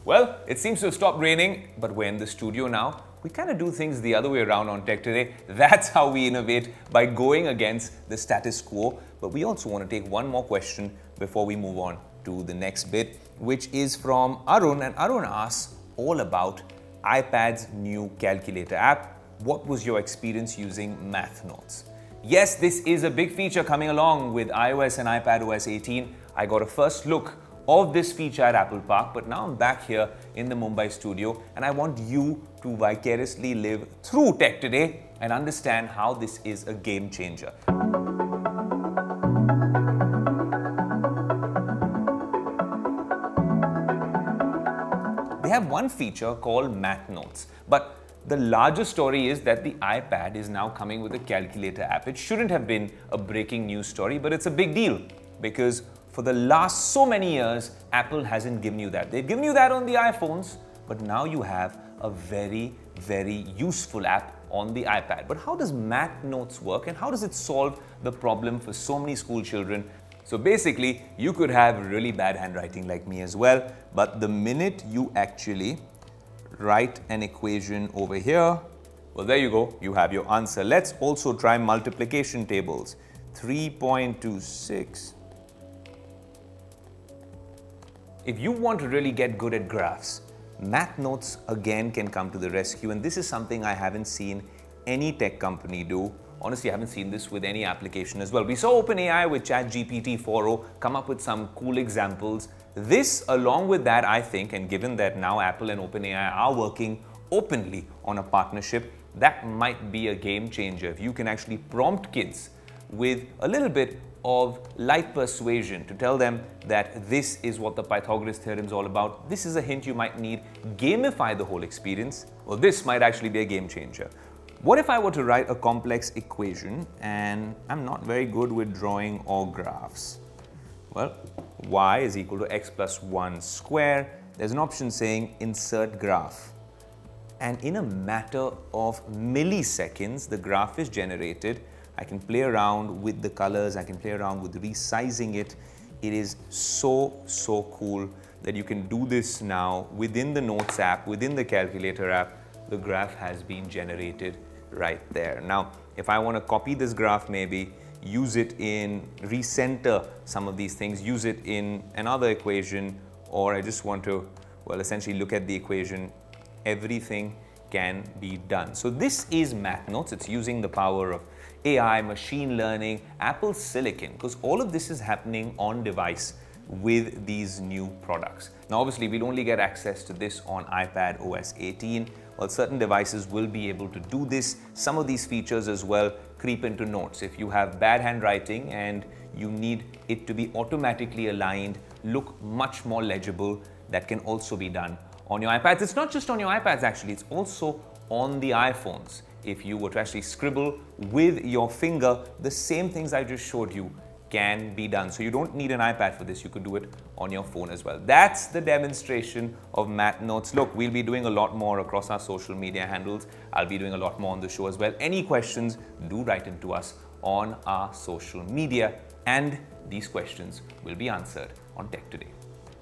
Well, it seems to have stopped raining, but we're in the studio now. We kind of do things the other way around on Tech Today. That's how we innovate, by going against the status quo. But we also want to take one more question before we move on to the next bit, which is from Arun. And Arun asks all about iPad's new calculator app. What was your experience using Math Notes? Yes, this is a big feature coming along with iOS and iPadOS 18. I got a first look of this feature at Apple Park, but now I'm back here in the Mumbai studio and I want you to vicariously live through Tech Today and understand how this is a game changer. They have one feature called Math Notes, but the larger story is that the iPad is now coming with a calculator app. It shouldn't have been a breaking news story, but it's a big deal because for the last so many years, Apple hasn't given you that. They've given you that on the iPhones, but now you have a very, very useful app on the iPad. But how does Math Notes work and how does it solve the problem for so many school children? So basically, you could have really bad handwriting like me as well, but the minute you actually write an equation over here, well, there you go, you have your answer. Let's also try multiplication tables. 3.26. If you want to really get good at graphs, Math Notes again can come to the rescue, and this is something I haven't seen any tech company do. Honestly, I haven't seen this with any application as well. We saw OpenAI with ChatGPT 4o come up with some cool examples. This, along with that, I think, and given that now Apple and OpenAI are working openly on a partnership, that might be a game changer. If you can actually prompt kids with a little bit of light persuasion to tell them that this is what the Pythagoras theorem is all about. This is a hint you might need. Gamify the whole experience. Well, this might actually be a game changer. What if I were to write a complex equation and I'm not very good with drawing or graphs? Well, y is equal to x plus 1 square. There's an option saying insert graph. And in a matter of milliseconds, the graph is generated. I can play around with the colors, I can play around with resizing it. It is so cool that you can do this now within the Notes app, within the calculator app. The graph has been generated right there. Now, if I want to copy this graph, maybe use it in recenter some of these things, use it in another equation, or I just want to, well, essentially look at the equation, everything can be done. So this is Math Notes. It's using the power of AI, machine learning, Apple Silicon, because all of this is happening on device with these new products. Now, obviously, we'll only get access to this on iPadOS 18. Well, certain devices will be able to do this. Some of these features as well creep into Notes. If you have bad handwriting and you need it to be automatically aligned, look much more legible, that can also be done on your iPads. It's not just on your iPads, actually, it's also on the iPhones. If you were to actually scribble with your finger, the same things I just showed you can be done. So you don't need an iPad for this, you could do it on your phone as well. That's the demonstration of Math Notes. Look, we'll be doing a lot more across our social media handles. I'll be doing a lot more on the show as well. Any questions, do write into us on our social media, and these questions will be answered on Tech Today.